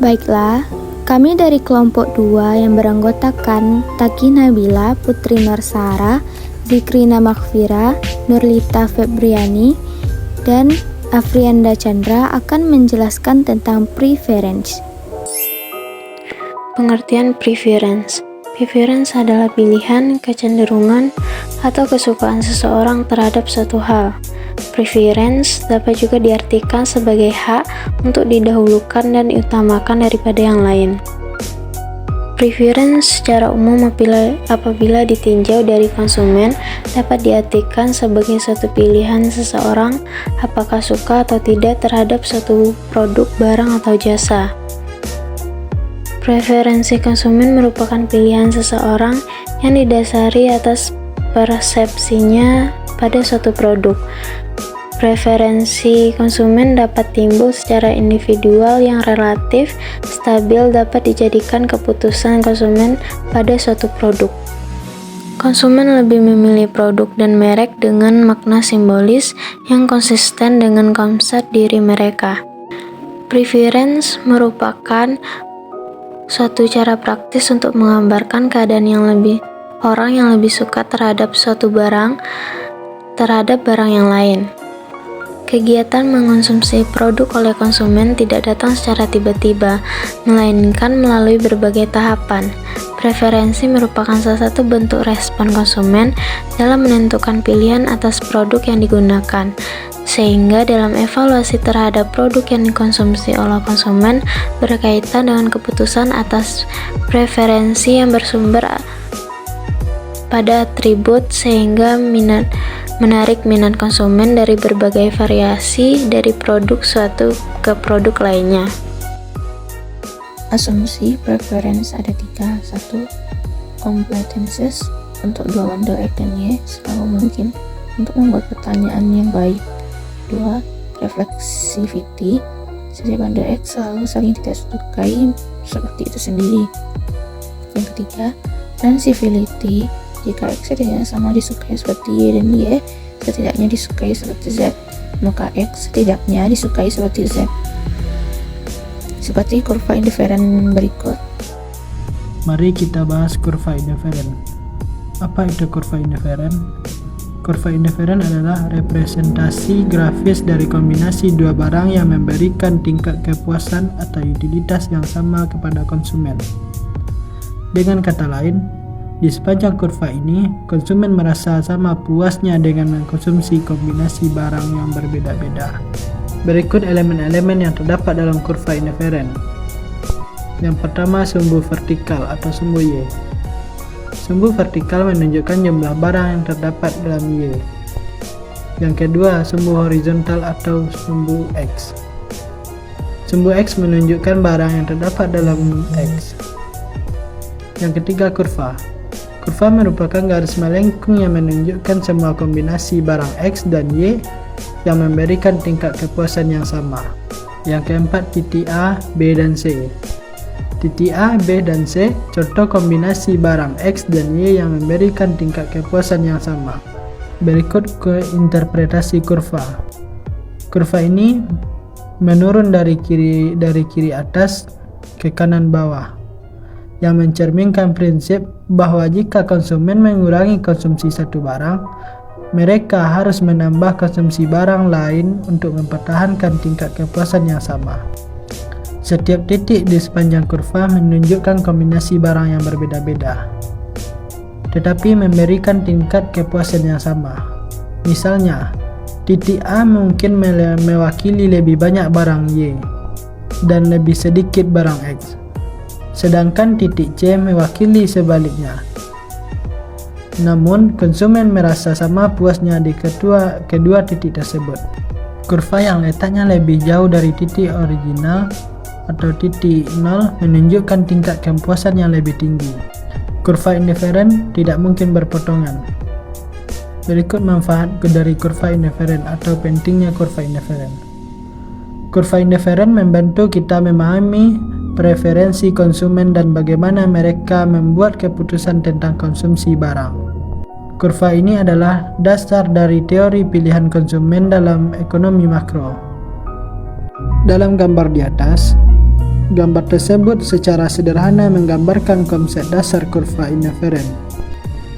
Baiklah, kami dari kelompok 2 yang beranggotakan Taki Nabila, Putri Norsara, Zikrina Maghfira, Nurlita Febriani, dan Afrianda Chandra akan menjelaskan tentang preference. Pengertian preference. Preference adalah pilihan, kecenderungan, atau kesukaan seseorang terhadap suatu hal. Preference dapat juga diartikan sebagai hak untuk didahulukan dan diutamakan daripada yang lain. Preference secara umum apabila ditinjau dari konsumen dapat diartikan sebagai suatu pilihan seseorang apakah suka atau tidak terhadap suatu produk, barang, atau jasa. Preferensi konsumen merupakan pilihan seseorang yang didasari atas persepsinya pada suatu produk. Preferensi konsumen dapat timbul secara individual yang relatif stabil dapat dijadikan keputusan konsumen pada suatu produk. Konsumen lebih memilih produk dan merek dengan makna simbolis yang konsisten dengan konsep diri mereka. Preference merupakan suatu cara praktis untuk menggambarkan keadaan orang yang lebih suka terhadap suatu barang terhadap barang yang lain. Kegiatan mengonsumsi produk oleh konsumen tidak datang secara tiba-tiba, melainkan melalui berbagai tahapan. Preferensi merupakan salah satu bentuk respon konsumen dalam menentukan pilihan atas produk yang digunakan, sehingga dalam evaluasi terhadap produk yang dikonsumsi oleh konsumen berkaitan dengan keputusan atas preferensi yang bersumber pada atribut sehingga menarik minat konsumen dari berbagai variasi dari produk suatu ke produk lainnya. Asumsi preference ada 3. 1. Competences untuk 2 bundle X dan Y selalu mungkin untuk membuat pertanyaan yang baik. 2. Reflexivity, setiap bundle X selalu saling tidak sukai seperti itu sendiri. Yang ketiga, sensibility, jika X setidaknya sama disukai seperti Y dan Y setidaknya disukai seperti Z, maka X setidaknya disukai seperti Z. Seperti kurva indifferent berikut. Mari kita bahas kurva indifferent. Apa itu kurva indifferent? Kurva indifferent adalah representasi grafis dari kombinasi dua barang yang memberikan tingkat kepuasan atau utilitas yang sama kepada konsumen. Dengan kata lain, di sepanjang kurva ini, konsumen merasa sama puasnya dengan mengkonsumsi kombinasi barang yang berbeda-beda. Berikut elemen-elemen yang terdapat dalam kurva indifferent. Yang pertama, sumbu vertikal atau sumbu Y. Sumbu vertikal menunjukkan jumlah barang yang terdapat dalam Y. Yang kedua, sumbu horizontal atau sumbu X. Sumbu X menunjukkan barang yang terdapat dalam X. Yang ketiga, kurva. Kurva merupakan garis melengkung yang menunjukkan semua kombinasi barang X dan Y yang memberikan tingkat kepuasan yang sama. Yang keempat, titik A, B, dan C. Titik A, B, dan C contoh kombinasi barang X dan Y yang memberikan tingkat kepuasan yang sama. Berikut interpretasi kurva. Kurva ini menurun dari kiri atas ke kanan bawah, yang mencerminkan prinsip bahwa jika konsumen mengurangi konsumsi satu barang, mereka harus menambah konsumsi barang lain untuk mempertahankan tingkat kepuasan yang sama. Setiap titik di sepanjang kurva menunjukkan kombinasi barang yang berbeda-beda, tetapi memberikan tingkat kepuasan yang sama. Misalnya, titik A mungkin mewakili lebih banyak barang Y dan lebih sedikit barang X, sedangkan titik C mewakili sebaliknya. Namun, konsumen merasa sama puasnya di kedua titik tersebut. Kurva yang letaknya lebih jauh dari titik original atau titik 0 menunjukkan tingkat kepuasan yang lebih tinggi. Kurva indifferent tidak mungkin berpotongan. Berikut manfaat dari kurva indifferent atau pentingnya kurva indifferent. Kurva indifferent membantu kita memahami preferensi konsumen dan bagaimana mereka membuat keputusan tentang konsumsi barang. Kurva ini adalah dasar dari teori pilihan konsumen dalam ekonomi makro. Dalam gambar di atas, Gambar tersebut secara sederhana menggambarkan konsep dasar kurva indiferen.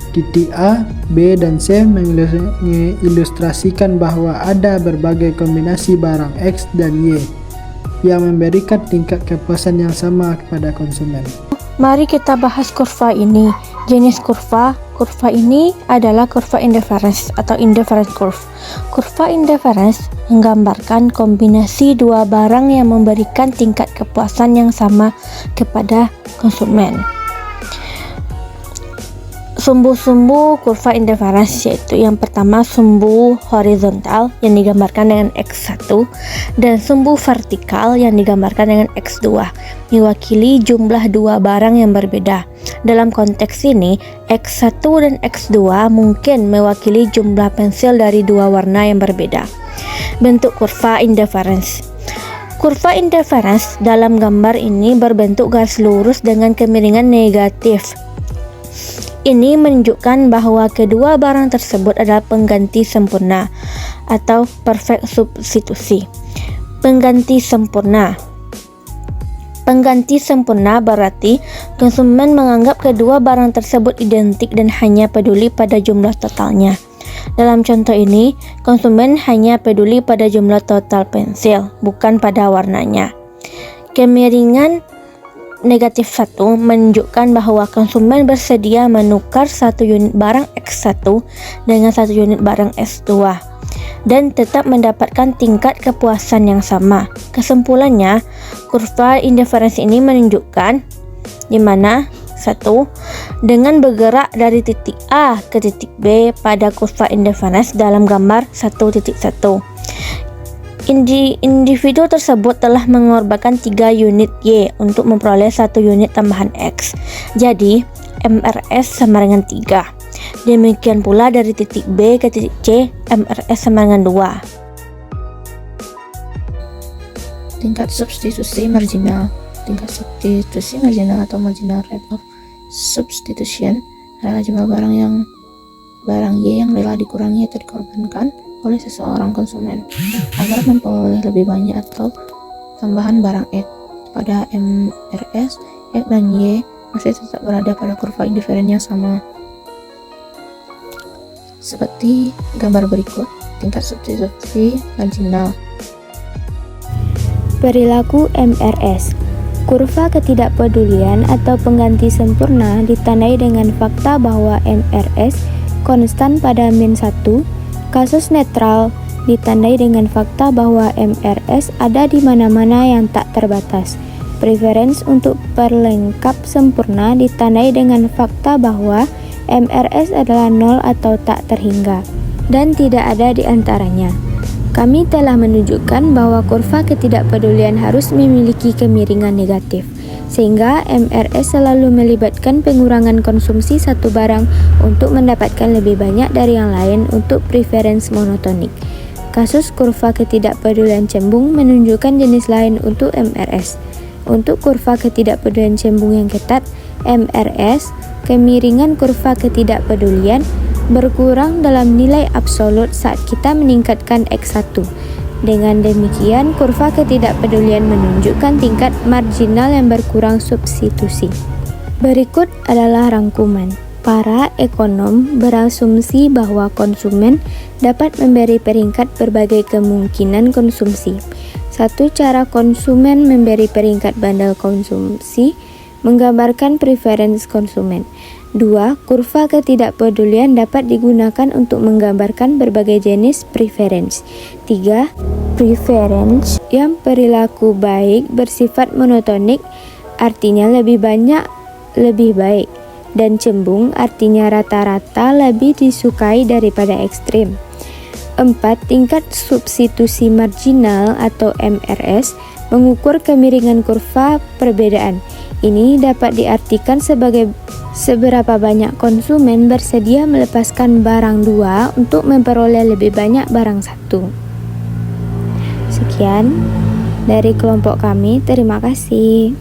Titik A, B, dan C mengilustrasikan bahwa ada berbagai kombinasi barang X dan Y yang memberikan tingkat kepuasan yang sama kepada konsumen. Mari kita bahas kurva ini. Jenis kurva ini adalah kurva indifference atau indifference curve. Kurva indifference menggambarkan kombinasi dua barang yang memberikan tingkat kepuasan yang sama kepada konsumen. Sumbu-sumbu kurva indifference yaitu yang pertama sumbu horizontal yang digambarkan dengan X1 dan sumbu vertikal yang digambarkan dengan X2, mewakili jumlah dua barang yang berbeda. Dalam konteks ini, X1 dan X2 mungkin mewakili jumlah pensil dari dua warna yang berbeda. Bentuk kurva indifference. Kurva indifference dalam gambar ini berbentuk garis lurus dengan kemiringan negatif. Ini menunjukkan bahwa kedua barang tersebut adalah pengganti sempurna atau perfect substitusi. Pengganti sempurna berarti konsumen menganggap kedua barang tersebut identik dan hanya peduli pada jumlah totalnya. Dalam contoh ini, konsumen hanya peduli pada jumlah total pensil, bukan pada warnanya. Kemiringan negatif 1 menunjukkan bahwa konsumen bersedia menukar satu unit barang X1 dengan satu unit barang S2 dan tetap mendapatkan tingkat kepuasan yang sama. Kesimpulannya, kurva indifference ini menunjukkan di mana 1. Dengan bergerak dari titik A ke titik B pada kurva indifference dalam gambar 1.1. Individu tersebut telah mengorbankan 3 unit Y untuk memperoleh 1 unit tambahan X. Jadi, MRS sama dengan 3. Demikian pula dari titik B ke titik C, MRS sama dengan 2. Tingkat substitusi marginal. Tingkat substitusi marginal atau marginal rate of substitution adalah jumlah barang Y yang rela dikurangi atau dikorbankan oleh seseorang konsumen agar memperoleh lebih banyak atau tambahan barang X. Pada MRS, X dan Y masih tetap berada pada kurva indiferen yang sama. Seperti gambar berikut, tingkat substitusi marginal. Perilaku MRS. Kurva ketidakpedulian atau pengganti sempurna ditandai dengan fakta bahwa MRS konstan pada min 1. Kasus netral ditandai dengan fakta bahwa MRS ada di mana-mana yang tak terbatas. Preference untuk perlengkap sempurna ditandai dengan fakta bahwa MRS adalah 0 atau tak terhingga, dan tidak ada di antaranya. Kami telah menunjukkan bahwa kurva ketidakpedulian harus memiliki kemiringan negatif, sehingga MRS selalu melibatkan pengurangan konsumsi satu barang untuk mendapatkan lebih banyak dari yang lain untuk preference monotonik. Kasus kurva ketidakpedulian cembung menunjukkan jenis lain untuk MRS. Untuk kurva ketidakpedulian cembung yang ketat, MRS, kemiringan kurva ketidakpedulian berkurang dalam nilai absolut saat kita meningkatkan X1. Dengan demikian, kurva ketidakpedulian menunjukkan tingkat marginal yang berkurang substitusi. Berikut adalah rangkuman. Para ekonom berasumsi bahwa konsumen dapat memberi peringkat berbagai kemungkinan konsumsi. Satu cara konsumen memberi peringkat bandel konsumsi menggambarkan preference konsumen. 2. Kurva ketidakpedulian dapat digunakan untuk menggambarkan berbagai jenis preference. 3. Preference yang perilaku baik bersifat monotonik artinya lebih banyak lebih baik, dan cembung artinya rata-rata lebih disukai daripada ekstrim. 4. Tingkat substitusi marginal atau MRS mengukur kemiringan kurva perbedaan. Ini dapat diartikan sebagai seberapa banyak konsumen bersedia melepaskan barang 2 untuk memperoleh lebih banyak barang 1. Sekian dari kelompok kami, terima kasih.